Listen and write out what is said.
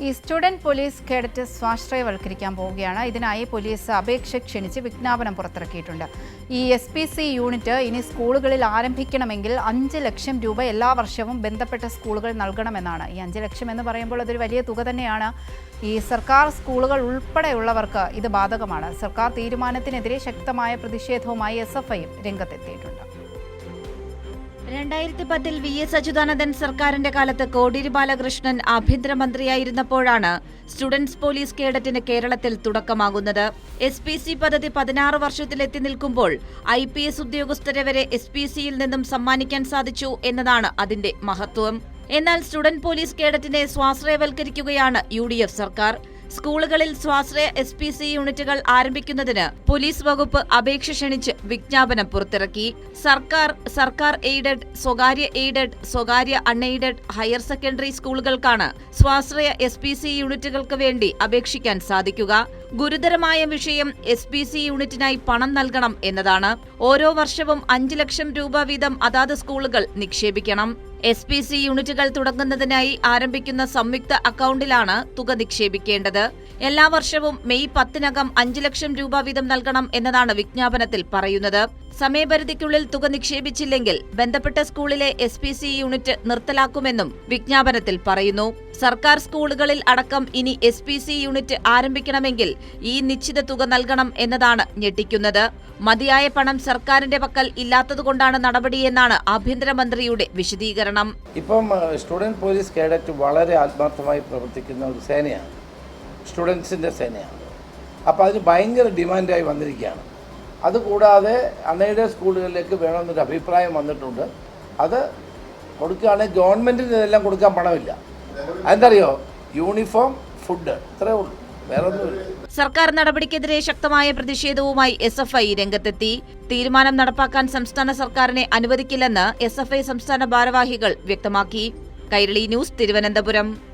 ഈ student police cadet സ്വാശ്രയവൽക്കരിക്കാൻ പോവുകയാണ്. ഇതിനായി പോലീസ് അപേക്ഷ ക്ഷണിച്ച് വിജ്ഞാപനം പുറത്തിറക്കിയിട്ടുണ്ട്. ഈ SPC യൂണിറ്റ് ഇനി സ്കൂളുകളിൽ ആരംഭിക്കണമെങ്കിൽ 5 ലക്ഷം രൂപ എല്ലാ വർഷവും ബന്ധപ്പെട്ട സ്കൂളുകൾ നൽകണമെന്നാണ്. ഈ 5 ലക്ഷം എന്ന് പറയുമ്പോൾ അതൊരു വലിയ തുക തന്നെയാണ്. ഈ സർക്കാർ സ്കൂളുകൾ ഉൾപ്പെടെയുള്ളവർക്ക് ഇത് ബാധകമാണ്. സർക്കാർ തീരുമാനത്തിനെതിരെ ശക്തമായ പ്രതിഷേധവുമായി SFI രംഗത്തെത്തിയിട്ടുണ്ട്. 2010-ൽ VS അച്യുതാനന്ദൻ സർക്കാരിന്റെ കാലത്ത് കോടിയേരി ബാലകൃഷ്ണൻ ആഭ്യന്തരമന്ത്രിയായിരുന്നപ്പോഴാണ് സ്റ്റുഡൻസ് പോലീസ് കേഡറ്റിന് കേരളത്തിൽ തുടക്കമാകുന്നത്. SPC പദ്ധതി 16 വർഷത്തിലെത്തി നിൽക്കുമ്പോൾ IPS ഉദ്യോഗസ്ഥരെ വരെ SPCയിൽ നിന്നും സമ്മാനിക്കാൻ സാധിച്ചു എന്നതാണ് അതിന്റെ മഹത്വം. എന്നാൽ സ്റ്റുഡന്റ് പോലീസ് കേഡറ്റിനെ സ്വാശ്രയവൽക്കരിക്കുകയാണ് UDF സർക്കാർ. സ്കൂളുകളിൽ സ്വാശ്രയ SPC യൂണിറ്റുകൾ ആരംഭിക്കുന്നതിന് പോലീസ് വകുപ്പ് അപേക്ഷ ക്ഷണിച്ച് വിജ്ഞാപനം പുറത്തിറക്കി. സർക്കാർ എയ്ഡഡ്, സ്വകാര്യ അൺഎയ്ഡഡ് ഹയർ സെക്കൻഡറി സ്കൂളുകൾക്കാണ് സ്വാശ്രയ SPC യൂണിറ്റുകൾക്ക് വേണ്ടി അപേക്ഷിക്കാൻ സാധിക്കുക. ഗുരുതരമായ വിഷയം SPC യൂണിറ്റിനായി പണം നൽകണം എന്നതാണ്. ഓരോ വർഷവും 5 ലക്ഷം രൂപ വീതം അതാത് സ്കൂളുകൾ നിക്ഷേപിക്കണം. SPC യൂണിറ്റുകൾ തുടങ്ങുന്നതിനായി ആരംഭിക്കുന്ന സംയുക്ത അക്കൗണ്ടിലാണ് തുക നിക്ഷേപിക്കേണ്ടത്. എല്ലാ വർഷവും മെയ് 10-നകം 5 ലക്ഷം രൂപ വീതം നൽകണം എന്നതാണ് വിജ്ഞാപനത്തിൽ പറയുന്നത്. സമയപരിധിക്കുള്ളിൽ തുക നിക്ഷേപിച്ചില്ലെങ്കിൽ ബന്ധപ്പെട്ട സ്കൂളിലെ SPC യൂണിറ്റ് നിർത്തലാക്കുമെന്നും വിജ്ഞാപനത്തിൽ പറയുന്നു. സർക്കാർ സ്കൂളുകളിൽ അടക്കം ഇനി SPC യൂണിറ്റ് ആരംഭിക്കണമെങ്കിൽ ഈ നിശ്ചിത തുക നൽകണം എന്നതാണ് ഞെട്ടിക്കുന്നത്. മതിയായ പണം സർക്കാരിന്റെ പക്കൽ ഇല്ലാത്തതുകൊണ്ടാണ് നടപടിയെന്നാണ് ആഭ്യന്തരമന്ത്രിയുടെ വിശദീകരണം. ഇപ്പം സ്റ്റുഡന്റ് പോലീസ് കേഡറ്റ് വളരെ ആത്മാർത്ഥമായി പ്രവർത്തിക്കുന്ന ഒരു സേനയാണ്, സ്റ്റുഡൻസിൻ്റെ സേനയാണ്. അപ്പോൾ അതിന് ഭയങ്കര ഡിമാൻഡായി വന്നിരിക്കുകയാണ്. അതുകൂടാതെ അൺഎയ്ഡഡ് സ്കൂളുകളിലേക്ക് വേണമെന്നൊരു അഭിപ്രായം വന്നിട്ടുണ്ട്. അത് കൊടുക്കുകയാണെങ്കിൽ ഗവൺമെൻറ്റിന് ഇതെല്ലാം കൊടുക്കാൻ പണമില്ല. അതെന്തറിയോ, യൂണിഫോം, ഫുഡ്, ഇത്രയേ ഉള്ളൂ, വേറെ ഒന്നുമില്ല. സർക്കാർ നടപടിക്കെതിരെ ശക്തമായ പ്രതിഷേധവുമായി SFI രംഗത്തെത്തി. തീരുമാനം നടപ്പാക്കാൻ സംസ്ഥാന സർക്കാരിനെ അനുവദിക്കില്ലെന്ന് SFI സംസ്ഥാന ഭാരവാഹികൾ വ്യക്തമാക്കി. കൈരളി ന്യൂസ്, തിരുവനന്തപുരം.